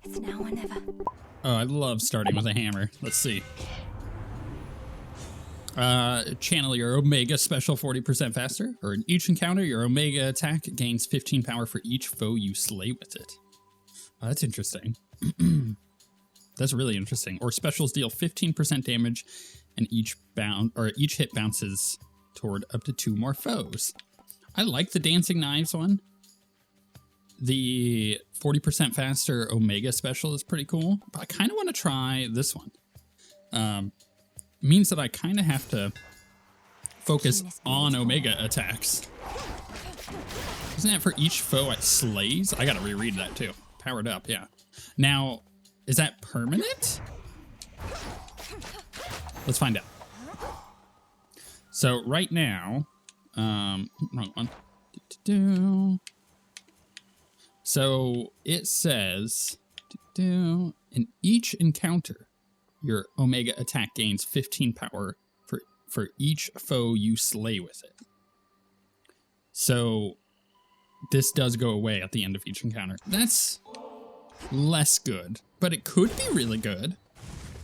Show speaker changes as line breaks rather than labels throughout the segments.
It's now or never.
Oh, I love starting with a hammer. Let's see. Channel your Omega special 40% faster, or in each encounter, your Omega attack gains 15 power for each foe you slay with it. Oh, that's interesting. That's really interesting. Or specials deal 15% damage, and each hit bounces toward up to 2 more foes. I like the Dancing Knives one. The 40% faster Omega special is pretty cool, but I kind of want to try this one. Means that I kind of have to focus on Omega attacks. Isn't that for each foe it slays? I gotta reread that too. Powered up, yeah. Now, is that permanent? Let's find out. So right now, wrong one. So it says, in each encounter, your Omega attack gains 15 power for each foe you slay with it. So this does go away at the end of each encounter. That's less good, but it could be really good.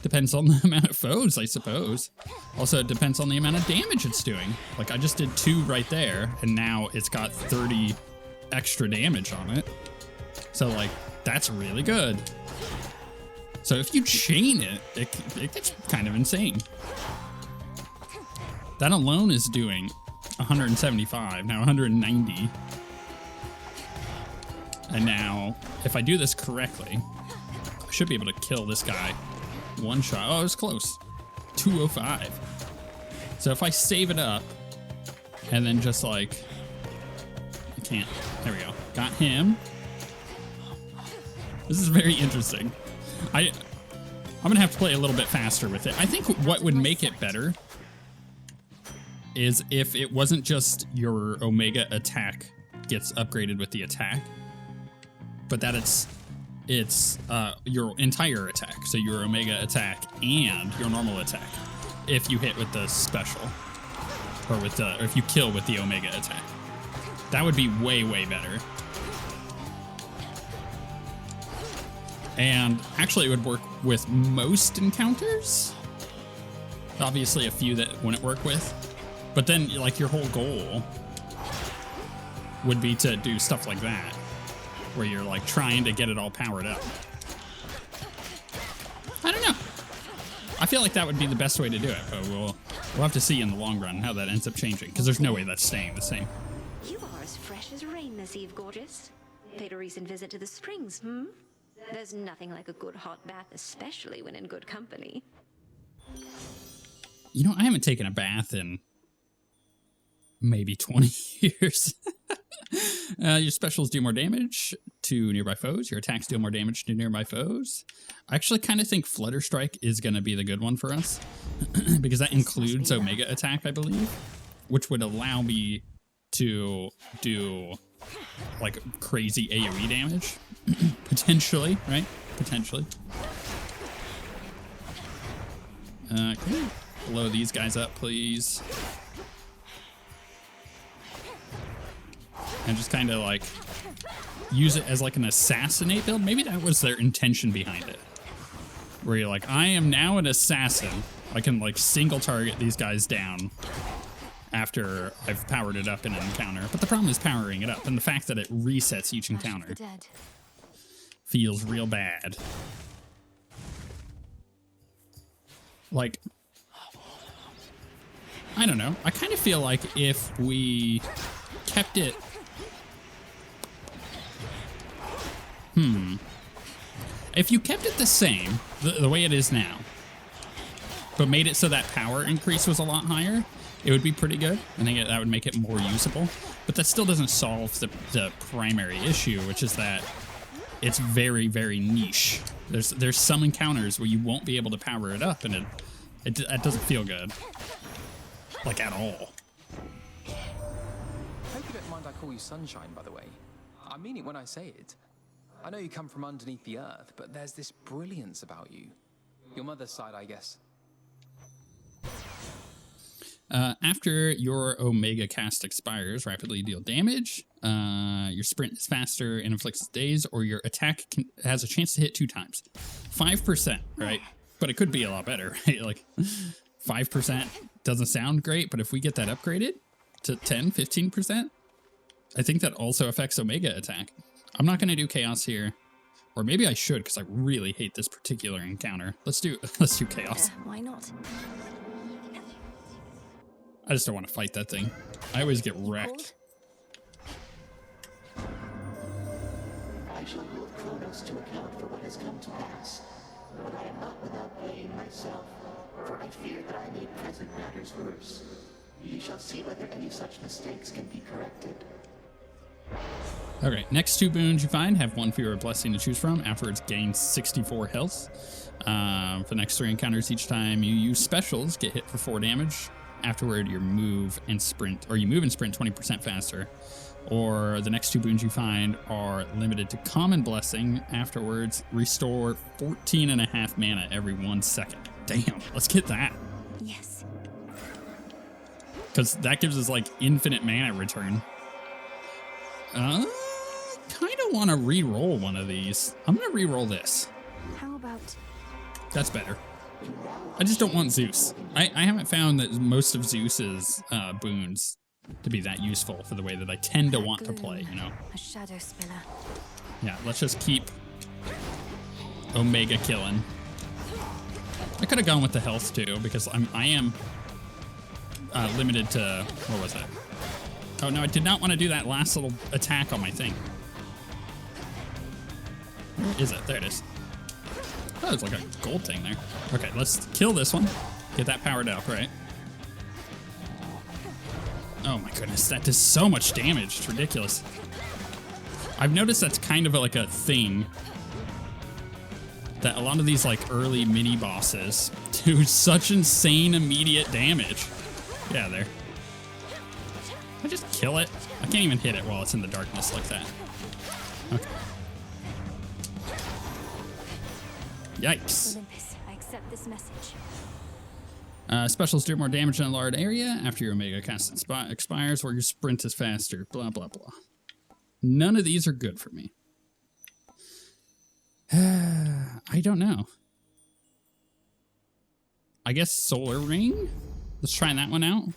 Depends on the amount of foes, I suppose. Also, it depends on the amount of damage it's doing. Like, I just did 2 right there, and now it's got 30 extra damage on it. So, like, that's really good. So if you chain it, it gets kind of insane. That alone is doing 175, now 190. And now, if I do this correctly, I should be able to kill this guy. One shot. Oh, it was close. 205. So if I save it up, and then just like... I can't. There we go. Got him. This is very interesting. I'm gonna have to play a little bit faster with it. I think what would make it better is if it wasn't just your Omega attack gets upgraded with the attack, but that it's your entire attack. So your Omega attack and your normal attack, if you hit with the special, or if you kill with the Omega attack, that would be way, way better. And actually, it would work with most encounters. Obviously, a few that wouldn't work with. But then, like, your whole goal would be to do stuff like that, where you're, like, trying to get it all powered up. I don't know. I feel like that would be the best way to do it, but we'll have to see in the long run how that ends up changing, because there's no way that's staying the same.
You are as fresh as rain this eve, gorgeous. Paid a recent visit to the springs, hmm? There's nothing like a good hot bath, especially when in good company.
You know, I haven't taken a bath in maybe 20 years. Your specials do more damage to nearby foes. Your attacks deal more damage to nearby foes. I actually kind of think Flutter Strike is going to be the good one for us, because that includes Omega attack, I believe, which would allow me to do like crazy AoE damage. Potentially, right? Potentially. Can we blow these guys up, please? And just kind of like use it as like an assassinate build. Maybe that was their intention behind it. Where you're like, I am now an assassin. I can like single target these guys down after I've powered it up in an encounter. But the problem is powering it up, and the fact that it resets each encounter feels real bad. Like, I don't know. I kind of feel like if we kept it... If you kept it the same, the way it is now, but made it so that power increase was a lot higher, it would be pretty good. I think that would make it more usable. But that still doesn't solve the primary issue, which is that it's very, very niche. There's some encounters where you won't be able to power it up, and it doesn't feel good. Like, at all.
Hope you don't mind I call you Sunshine, by the way. I mean it when I say it. I know you come from underneath the earth, but there's this brilliance about you. Your mother's side, I guess.
After your Omega cast expires, rapidly deal damage. Your sprint is faster and inflicts daze, or your attack has a chance to hit 2 times. 5%, right? But it could be a lot better, right? Like 5% doesn't sound great, but if we get that upgraded to 10, 15%, I think that also affects Omega attack. I'm not going to do Chaos here, or maybe I should because I really hate this particular encounter. Let's do Chaos.
Why not?
I just don't want to fight that thing. I always get wrecked.
I shall hold Kronos to account for what has come to pass, but I am not without blame myself, for I fear that I made present matters worse. You shall see whether any such mistakes can be corrected.
Okay, next 2 boons you find have 1 fewer blessing to choose from. Afterwards, gain 64 health. For the next 3 encounters, each time you use specials, get hit for 4 damage. Afterward, you move and sprint 20% faster. Or the next 2 boons you find are limited to common blessing. Afterwards, restore 14.5 mana every 1 second. Damn, let's get that.
Yes.
Because that gives us like infinite mana return. Kind of want to re-roll one of these. I'm going to re-roll this.
How about...
That's better. I just don't want Zeus. I haven't found that most of Zeus's boons to be that useful for the way that I tend to want to play, you know?
A shadow spiller.
Yeah, let's just keep Omega killing. I could have gone with the health too, because I am limited to... What was it? Oh no, I did not want to do that last little attack on my thing. Where is it? There it is. Oh, it's like a gold thing there. Okay, let's kill this one. Get that powered up, right? Oh my goodness, that does so much damage. It's ridiculous. I've noticed that's kind of like a thing. That a lot of these like early mini bosses do such insane immediate damage. Yeah, there. I just kill it. I can't even hit it while it's in the darkness like that. Okay. Yikes.
Olympus, I accept this message.
Specials do more damage in a large area after your Omega cast expires, or your sprint is faster. Blah, blah, blah. None of these are good for me. I don't know. I guess Solar Ring? Let's try that one out.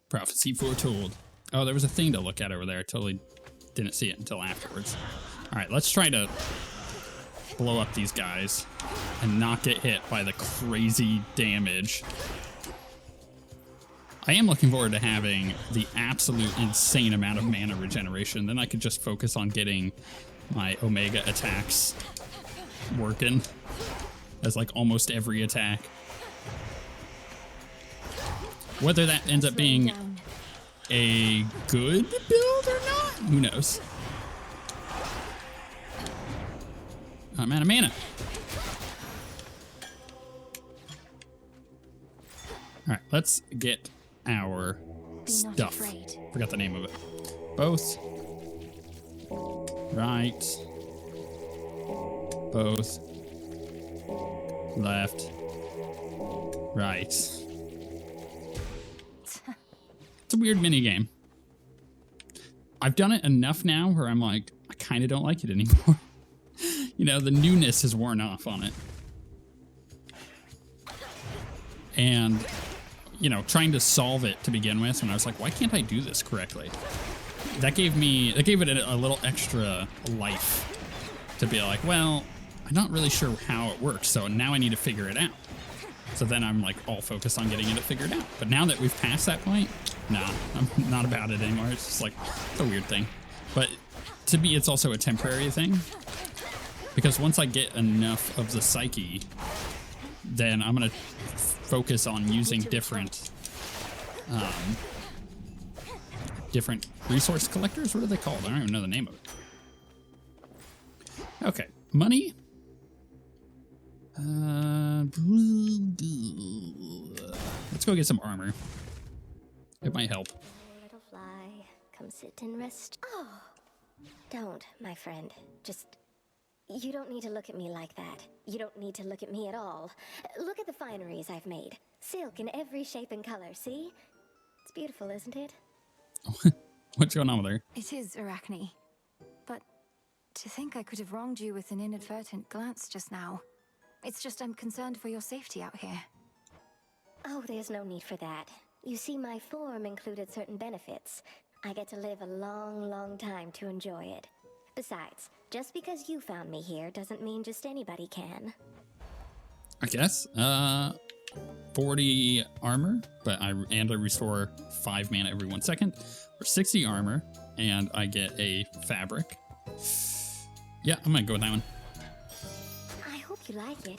Prophecy foretold. Oh, there was a thing to look at over there. I totally didn't see it until afterwards. All right, let's try to blow up these guys and not get hit by the crazy damage. I am looking forward to having the absolute insane amount of mana regeneration. Then I could just focus on getting my Omega attacks working as like almost every attack. Whether that ends up being a good build or not, who knows? I'm out of mana. All right, let's get our stuff. Forgot the name of it. Both. Right. Both. Left. Right. It's a weird mini game. I've done it enough now where I'm like, I kind of don't like it anymore. You know, the newness has worn off on it. And, you know, trying to solve it to begin with, when I was like, why can't I do this correctly? That gave it a little extra life to be like, well, I'm not really sure how it works, so now I need to figure it out. So then I'm like all focused on getting it figured out. But now that we've passed that point, nah, I'm not about it anymore. It's just like, it's a weird thing. But to me, it's also a temporary thing. Because once I get enough of the psyche, then I'm going to focus on using different resource collectors. What are they called? I don't even know the name of it. Okay, money. Let's go get some armor. It might help.
Little fly, come sit and rest. Oh, don't, my friend. Just You don't need to look at me like that. You don't need to look at me at all. Look at the fineries I've made. Silk in every shape and color, see? It's beautiful, isn't it?
What's going on with her?
It is, Arachne. But to think I could have wronged you with an inadvertent glance just now. It's just I'm concerned for your safety out here.
Oh, there's no need for that. You see, my form included certain benefits. I get to live a long, long time to enjoy it. Besides, just because you found me here doesn't mean just anybody can.
I guess. 40 armor, but I restore 5 mana every 1 second. Or 60 armor, and I get a fabric. Yeah, I'm gonna go with that one.
I hope you like it.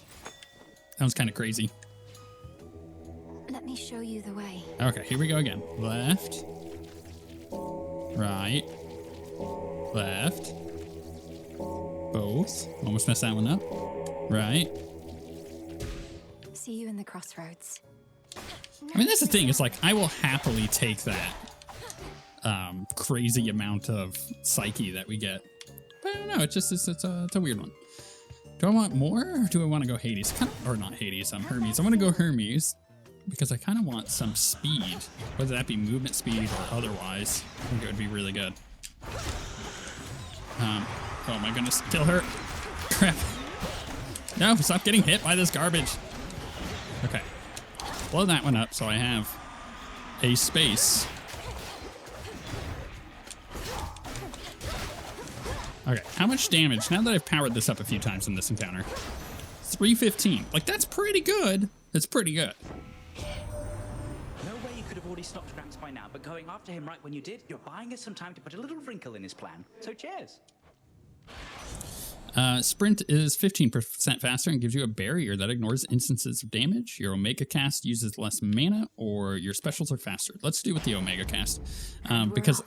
That was kind of crazy.
Let me show you the way.
Okay, here we go again. Left. Right. Left. Both. Almost messed that one up. Right.
See you in the crossroads.
I mean, that's the thing. It's like, I will happily take that crazy amount of psyche that we get. But I don't know. It's a weird one. Do I want more, or do I want to go Hades? Or not Hades, Hermes. I want to go Hermes because I kind of want some speed, whether that be movement speed or otherwise. I think it would be really good. Oh my goodness, kill her. Crap. No, stop getting hit by this garbage. Okay. Blow that one up so I have a space. Okay, how much damage? Now that I've powered this up a few times in this encounter. 315. Like, that's pretty good. That's pretty good.
No way you could have already stopped Gramps by now, but going after him right when you did, you're buying us some time to put a little wrinkle in his plan. So cheers.
Sprint is 15% faster and gives you a barrier that ignores instances of damage. Your Omega cast uses less mana, or your specials are faster. Let's do with the Omega cast. Because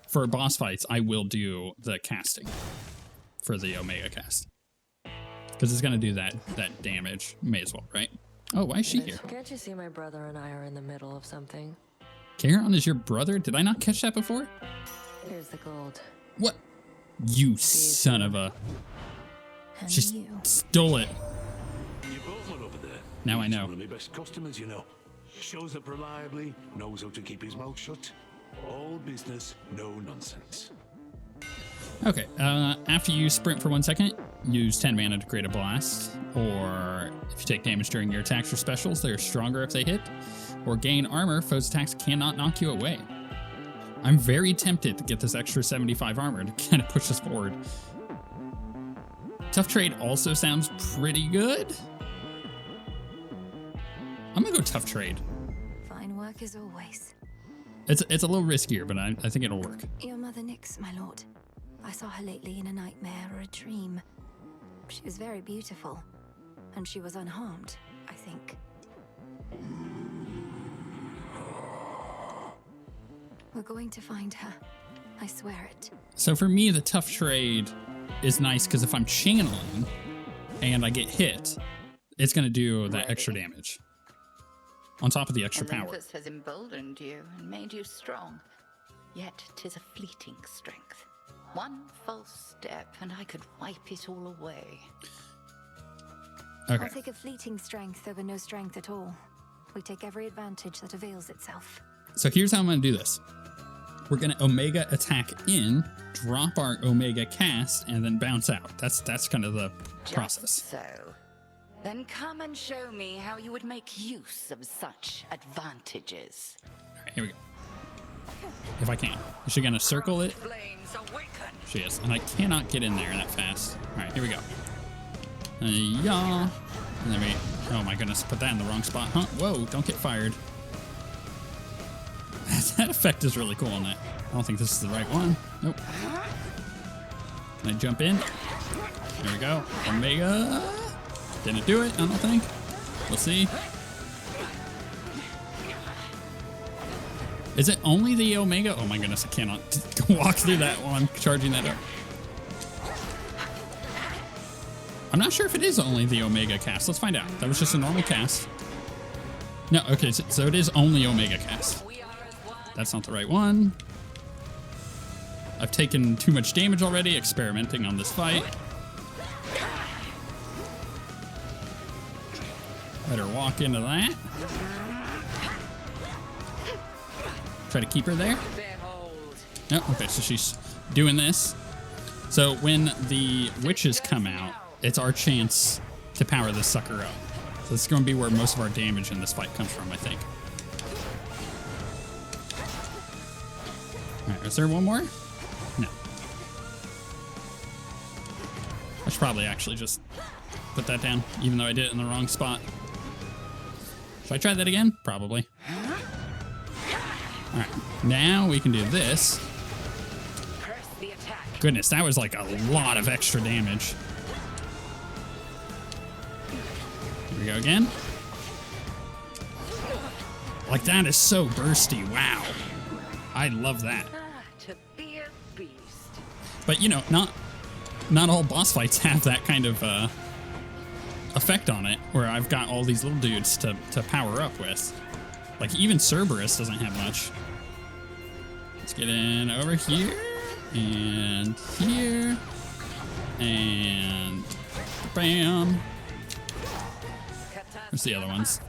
for boss fights, I will do the casting for the Omega cast. Because it's going to do that damage. May as well, right? Oh, why is she here?
Can't you see my brother and I are in the middle of something?
Charon is your brother? Did I not catch that before?
Here's the gold.
What? You son of a...
And
She
you.
stole it.
Your butler over there.
Now I
He's
know.
one of my best customers, you know. Shows up reliably, knows how to keep his mouth shut. All business, no nonsense.
Okay, after you sprint for 1 second, use 10 mana to create a blast. Or if you take damage during your attacks or specials, they're stronger if they hit. Or gain armor, foes' attacks cannot knock you away. I'm very tempted to get this extra 75 armor to kind of push us forward. Tough Trade also sounds pretty good. I'm gonna go Tough Trade.
Fine work as always.
It's a little riskier, but I think it'll work.
Your mother Nyx, my lord. I saw her lately in a nightmare or a dream. She was very beautiful, and she was unharmed, I think. We're going to find her. I swear it.
So for me, the Tough Trade is nice because if I'm channeling and I get hit, it's going to do that extra damage on top of the extra power.
Olympus has emboldened you and made you strong. Yet 'tis a fleeting strength. One false step and I could wipe it all away.
Okay.
I'll take a fleeting strength over no strength at all. We take every advantage that avails itself.
So here's how I'm going to do this. We're going to Omega attack in, drop our Omega cast, and then bounce out. That's kind of the process.
Just so. Then come and show me how you would make use of such advantages.
All right, here we go. If I can. Is she going to circle it?
Flames awaken.
She is. And I cannot get in there that fast. All right, here we go. Yeah. And then we... Oh my goodness, put that in the wrong spot. Huh? Whoa, don't get fired. That effect is really cool on that. I don't think this is the right one. Nope. Can I jump in? There we go. Omega. Didn't do it, I don't think. We'll see. Is it only the Omega? Oh my goodness, I cannot walk through that while I'm charging that up. I'm not sure if it is only the Omega cast. Let's find out. That was just a normal cast. No, okay, so it is only Omega cast. That's not the right one. I've taken too much damage already experimenting on this fight. Let her walk into that. Try to keep her there. Oh, okay, so she's doing this. So when the witches come out, it's our chance to power this sucker up. So this is going to be where most of our damage in this fight comes from, I think. All right, is there one more? No. I should probably actually just put that down, even though I did it in the wrong spot. Should I try that again? Probably. All right, now we can do this. Goodness, that was like a lot of extra damage. Here we go again. Like, that is so bursty. Wow. I love that.
To be a beast.
But, you know, not all boss fights have that kind of effect on it, where I've got all these little dudes to power up with. Like, even Cerberus doesn't have much. Let's get in over here, and here, and bam. Where's the other ones?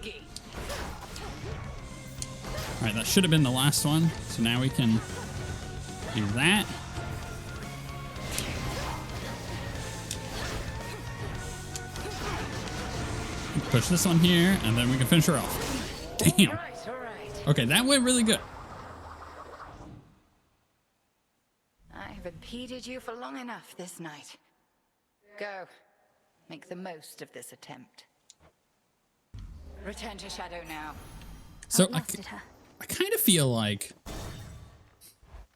All right, that should have been the last one. So now we can do that. Push this one here, and then we can finish her off. Damn. Okay, that went really good.
I've impeded you for long enough this night. Go. Make the most of this attempt. Return to Shadow now.
So I kind of feel like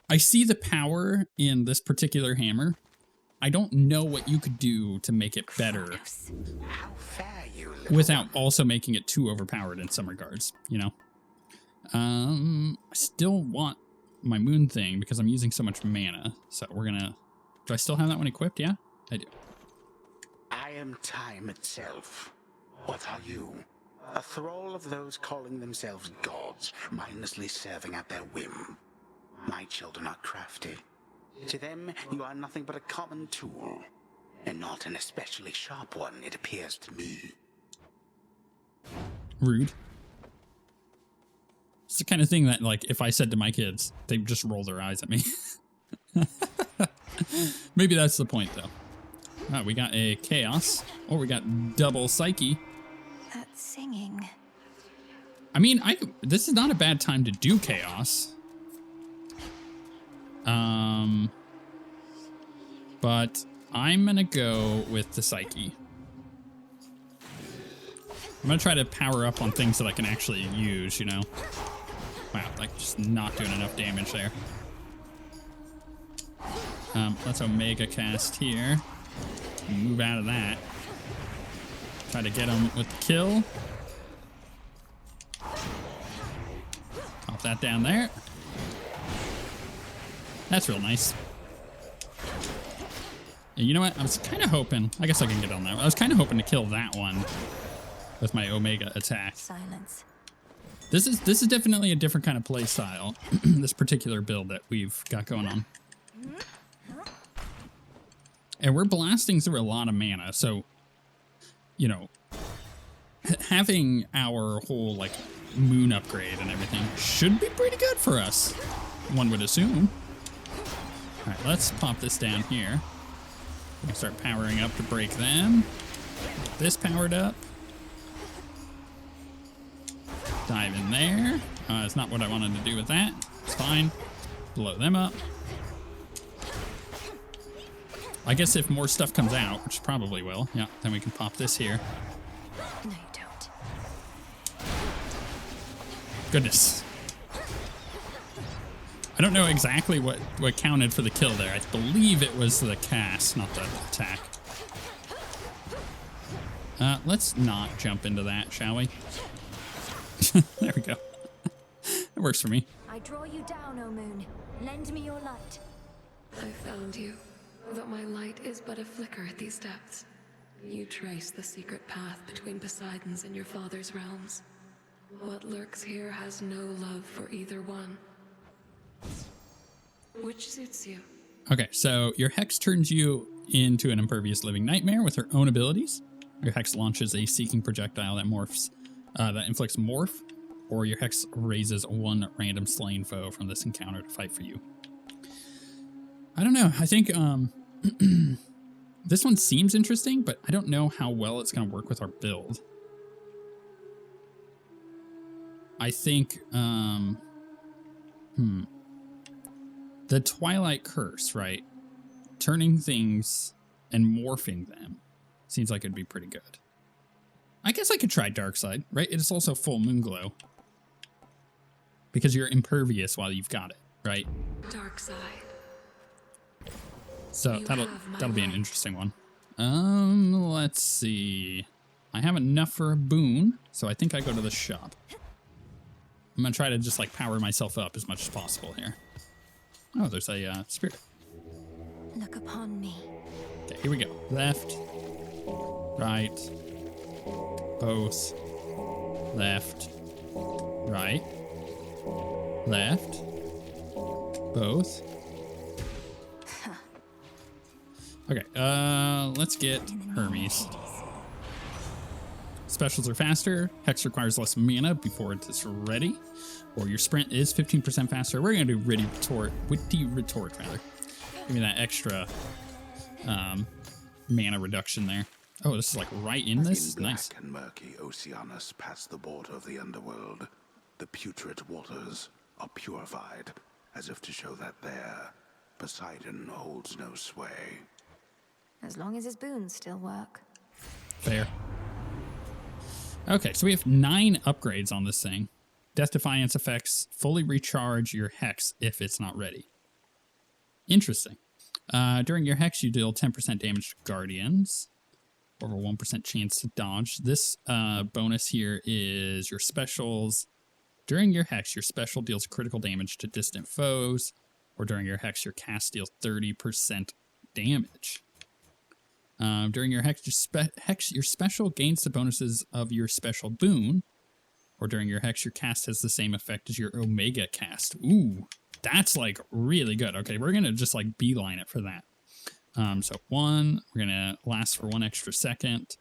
I see the power in this particular hammer. I don't know what you could do to make it better without also making it too overpowered in some regards, you know? I still want my moon thing because I'm using so much mana. So we're gonna... Do I still have that one equipped? Yeah, I do.
I am time itself. What are you? A thrall of those calling themselves gods, mindlessly serving at their whim. My children are crafty. To them, you are nothing but a common tool, and not an especially sharp one, it appears to me.
Rude. It's the kind of thing that, like, if I said to my kids, they'd just roll their eyes at me. Maybe that's the point, though. Oh, we got a chaos. Oh, we got double psyche.
That singing.
I mean, this is not a bad time to do chaos. But I'm gonna go with the psyche. I'm gonna try to power up on things that I can actually use, you know? Wow, like just not doing enough damage there. Let's Omega cast here. Move out of that. Try to get him with the kill. Pop that down there. That's real nice. And you know what? I was kind of hoping... I guess I can get on that. I was kind of hoping to kill that one with my Omega attack.
Silence.
This is definitely a different kind of play style. This particular build that we've got going on. And we're blasting through a lot of mana, so... You know... Having our whole, like, moon upgrade and everything should be pretty good for us. One would assume. Alright, let's pop this down here. We'll start powering up to break them. Get this powered up. Dive in there. It's not what I wanted to do with that. It's fine. Blow them up. I guess if more stuff comes out, which probably will, yeah, then we can pop this here.
No, you don't.
Goodness. I don't know exactly what counted for the kill there. I believe it was the cast, not the attack. Let's not jump into that, shall we? There we go. It works for me.
I draw you down, O moon. Lend me your light.
I found you, but my light is but a flicker at these depths. You trace the secret path between Poseidon's and your father's realms. What lurks here has no love for either one. Which suits you?
Okay, so your Hex turns you into an impervious living nightmare with her own abilities. Your hex launches a seeking projectile that inflicts morph, or your hex raises one random slain foe from this encounter to fight for you. I don't know. I think this one seems interesting, but I don't know how well it's going to work with our build. I think, the Twilight Curse, right? Turning things and morphing them seems like it'd be pretty good. I guess I could try Dark Side, right? It's also full moon glow. Because you're impervious while you've got it, right?
Dark Side.
So that'll be an interesting one. Let's see. I have enough for a boon, so I think I go to the shop. I'm gonna try to just like power myself up as much as possible here. Oh, there's a spirit.
Look upon me.
Okay, here we go. Left, right, both, left, right, left, both. Okay, let's get Hermes. Specials are faster. Hex requires less mana before it is ready. Or your sprint is 15% faster. We're going to do Witty Retort, rather. Give me that extra mana reduction there. Oh, this is like right in this?
In black
Nice.
and murky Oceanus past the border of the underworld, the putrid waters are purified, as if to show that there, Poseidon holds no sway.
As long as his boons still work.
Fair. Okay, so we have 9 upgrades on this thing. Death Defiance effects fully recharge your hex if it's not ready. Interesting. During your hex, you deal 10% damage to guardians. Over 1% chance to dodge. This bonus here is your specials. During your hex, your special deals critical damage to distant foes. Or during your hex, your cast deals 30% damage. During your hex, your special gains the bonuses of your special boon. Or during your hex, your cast has the same effect as your Omega cast. Ooh, that's like really good. Okay, we're going to just like beeline it for that. So 1, we're going to last for 1 extra second.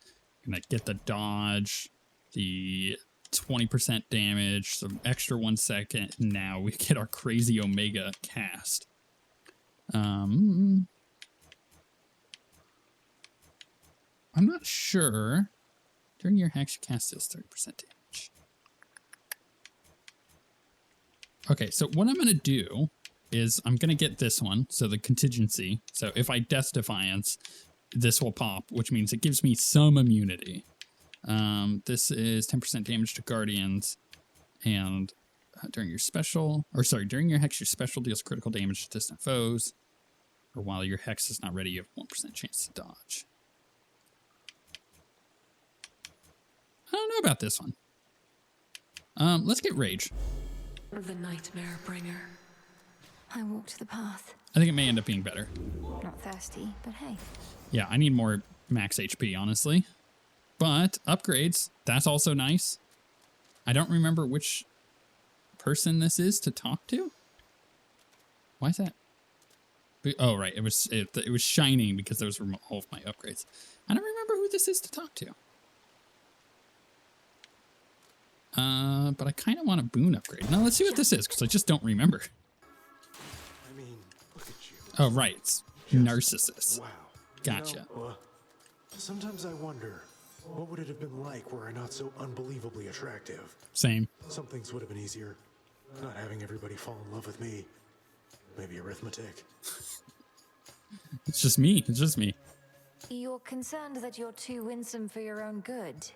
Going to get the dodge, the 20% damage, some extra 1 second. Now we get our crazy Omega cast. I'm not sure. During your hex, your cast deals 30% damage. Okay, so what I'm going to do is I'm going to get this one, so the contingency. So if I Death Defiance, this will pop, which means it gives me some immunity. This is 10% damage to guardians, and during your hex, your special deals critical damage to distant foes, or while your hex is not ready, you have 1% chance to dodge. I don't know about this one. Let's get Rage.
The Nightmare Bringer.
I walked the path.
I think it may end up being better.
Not thirsty, but hey.
Yeah, I need more max HP, honestly. But upgrades, that's also nice. I don't remember which person this is to talk to. Why is that? Oh, right. It was shining because those were all of my upgrades. I don't remember who this is to talk to. But I kind of want a boon upgrade. Now let's see what this is, because I just don't remember.
I mean, look at you.
Oh, right. It's Narcissus.
Wow.
Gotcha.
You know, sometimes I wonder, what would it have been like were I not so unbelievably attractive?
Same.
Some things would have been easier. Not having everybody fall in love with me. Maybe arithmetic.
It's just me. It's just me.
You're concerned that you're too winsome for your own good.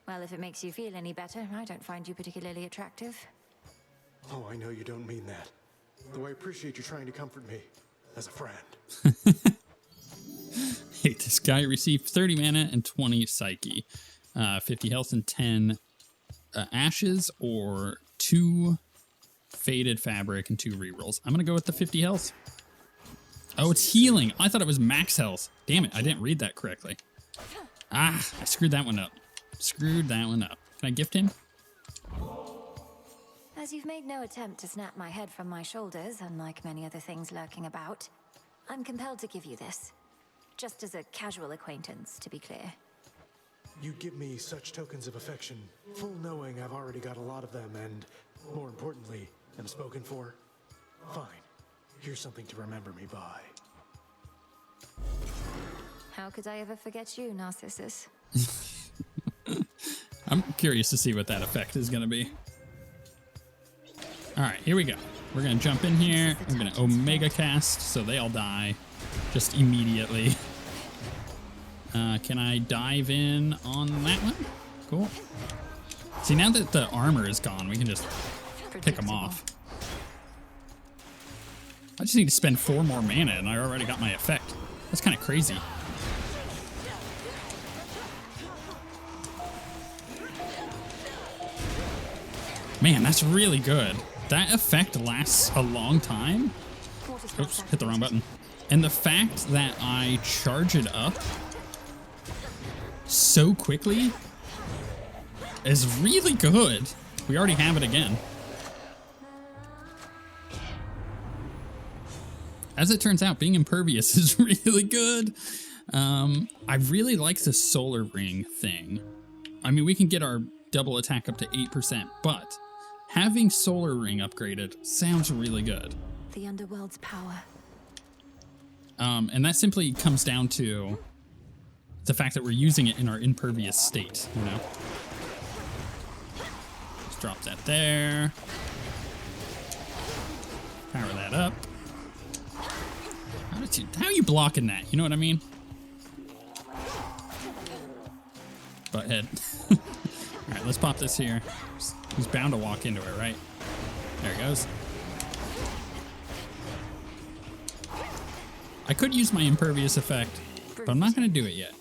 Well, if it makes you feel any better, I don't find you particularly attractive.
Oh, I know you don't mean that. Though I appreciate you trying to comfort me as a friend.
Hey, this guy received 30 mana and 20 psyche. 50 health and 10 ashes, or 2 faded fabric and 2 rerolls. I'm going to go with the 50 health. Oh, it's healing. I thought it was max health. Damn it, I didn't read that correctly. Ah, I screwed that one up. Can I gift him?
As you've made no attempt to snap my head from my shoulders, unlike many other things lurking about, I'm compelled to give you this. Just as a casual acquaintance, to be clear.
You give me such tokens of affection, full knowing I've already got a lot of them and, more importantly, am spoken for. Fine. Here's something to remember me by.
How could I ever forget you, Narcissus?
I'm curious to see what that effect is going to be. All right, here we go. We're going to jump in here. We're going to Omega cast, so they all die just immediately. Can I dive in on that one? Cool. See, now that the armor is gone, we can just pick them off. I just need to spend 4 more mana, and I already got my effect. That's kind of crazy. Man, that's really good. That effect lasts a long time. Oops, hit the wrong button. And the fact that I charge it up so quickly is really good. We already have it again. As it turns out, being impervious is really good. I really like the solar ring thing. I mean, we can get our double attack up to 8%, but having solar ring upgraded sounds really good.
The underworld's power.
And that simply comes down to the fact that we're using it in our impervious state, you know? Just drop that there. Power that up. How are you blocking that? You know what I mean? Butthead. Alright, let's pop this here. He's bound to walk into it, right? There he goes. I could use my impervious effect, but I'm not going to do it yet.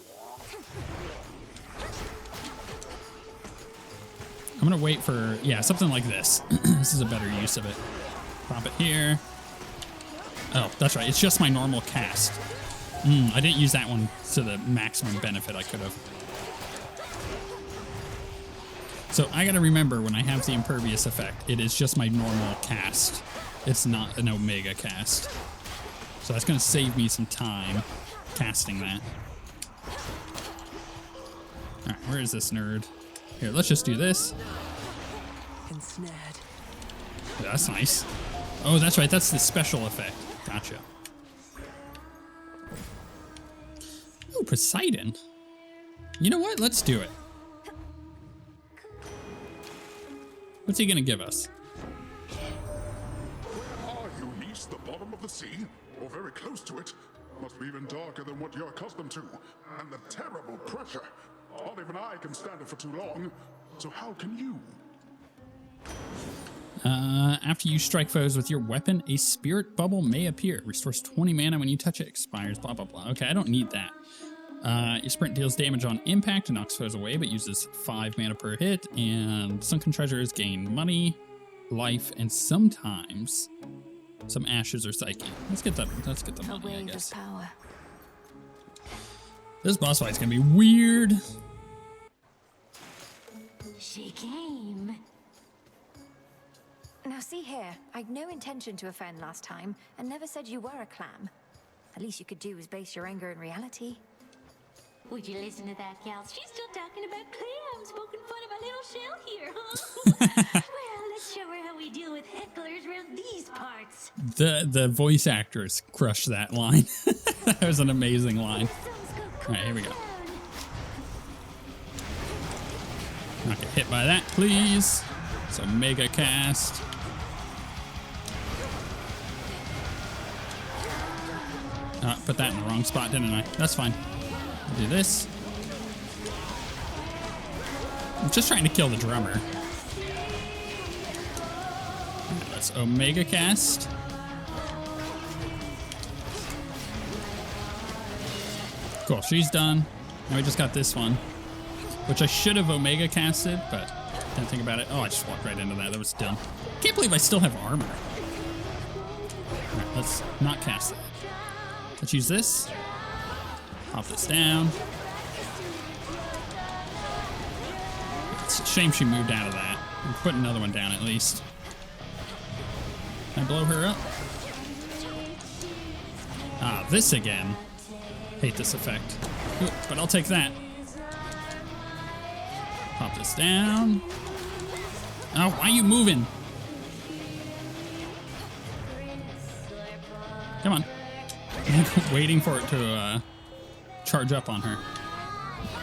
I'm going to wait for, yeah, something like this. This is a better use of it. Pop it here. Oh, that's right. It's just my normal cast. I didn't use that one to the maximum benefit I could have. So I got to remember when I have the impervious effect, it is just my normal cast. It's not an Omega cast. So that's going to save me some time casting that. All right, where is this nerd? Here, let's just do this.
Ensnared.
That's nice. Oh, that's right. That's the special effect. Gotcha. Ooh, Poseidon. You know what? Let's do it. What's he going to give us?
Where are you, niece? The bottom of the sea? Or very close to it? Must be even darker than what you're accustomed to. And the terrible pressure. Not even I can stand it for too long. So how can you?
After you strike foes with your weapon, a spirit bubble may appear. Restores 20 mana when you touch it. Expires, blah, blah, blah. Okay, I don't need that. Your sprint deals damage on impact and knocks foes away, but uses 5 mana per hit. And sunken treasures gain money, life, and sometimes some ashes or psyche. Let's get the money, I guess.
Power.
This boss fight's gonna be weird.
She came.
Now see here, I'd no intention to offend last time, and never said you were a clam. The least you could do was base your anger in reality.
Would you listen to that, gal? She's still talking about clams, poking fun at my little shell here, huh? Well, let's show her how we deal with hecklers around these parts.
The voice actress crushed that line. That was an amazing line. All right, here we go. Not get hit by that, please. It's a mega cast. Put that in the wrong spot, didn't I? That's fine. I'll do this. I'm just trying to kill the drummer. Right, let's Omega cast. Cool, she's done. Now we just got this one, which I should have Omega casted, but didn't think about it. Oh, I just walked right into that. That was dumb. Can't believe I still have armor. All right, let's not cast that. Let's use this. Pop this down. It's a shame she moved out of that. We'll put another one down at least. Can I blow her up? Ah, this again. Hate this effect. Ooh, but I'll take that. Pop this down. Oh, why are you moving? Come on. I'm waiting for it to charge up on her.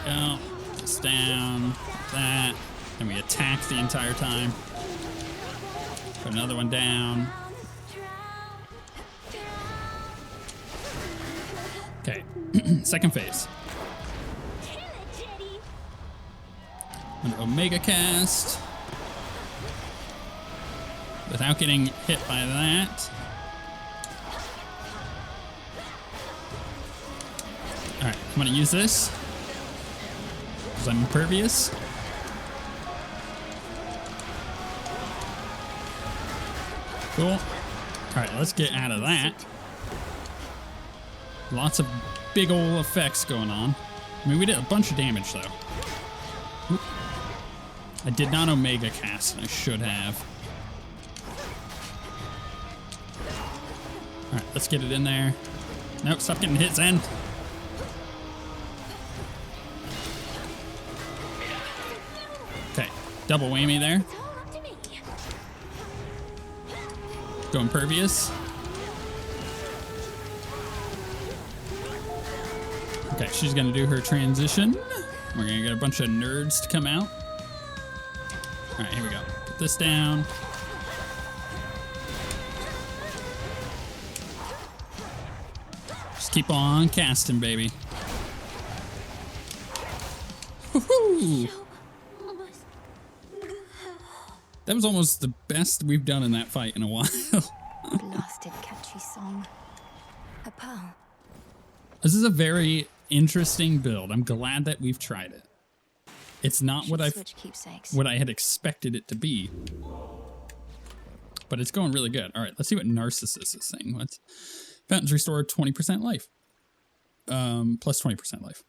Go. This down. That. And we attack the entire time. Put another one down. Okay. Second phase. An Omega cast. Without getting hit by that. Alright, I'm gonna use this. Because I'm impervious. Cool. Alright, let's get out of that. Lots of big ol' effects going on. I mean, we did a bunch of damage, though. Oop. I did not Omega cast, and I should have. Alright, let's get it in there. Nope, stop getting hit, Zen. Okay, double whammy there. Go impervious. Okay, she's gonna do her transition. We're gonna get a bunch of nerds to come out. All right, here we go. Put this down. Just keep on casting, baby. Woohoo! That was almost the best we've done in that fight in a while.
Blasted catchy song. A pearl.
This is a very interesting build. I'm glad that we've tried it. It's not what I had expected it to be. But it's going really good. All right, let's see what Narcissus is saying. What? Fountains restore 20% life. Plus 20% life.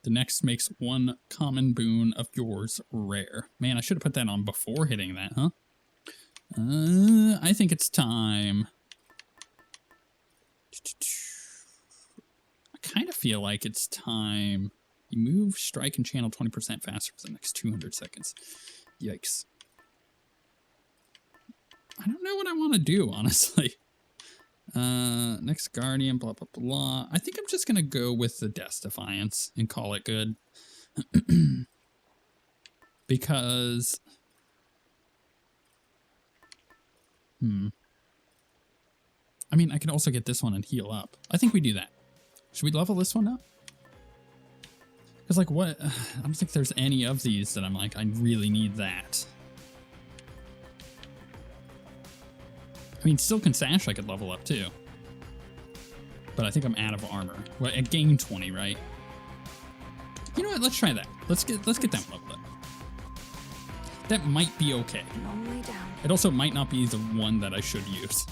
The next makes one common boon of yours rare. Man, I should have put that on before hitting that, huh? I think it's time. I kind of feel like it's time. You move, strike, and channel 20% faster for the next 200 seconds. Yikes. I don't know what I want to do, honestly. Next Guardian, blah, blah, blah. I think I'm just going to go with the Death Defiance and call it good. Because... I mean, I can also get this one and heal up. I think we do that. Should we level this one up? Because, like, what? I don't think there's any of these that I'm like, I really need that. I mean, Silk and Sash I could level up too. But I think I'm out of armor. Well, I gained 20, right? You know what? Let's try that. Let's get that one leveled up. That might be okay.
Long way down.
It also might not be the one that I should use.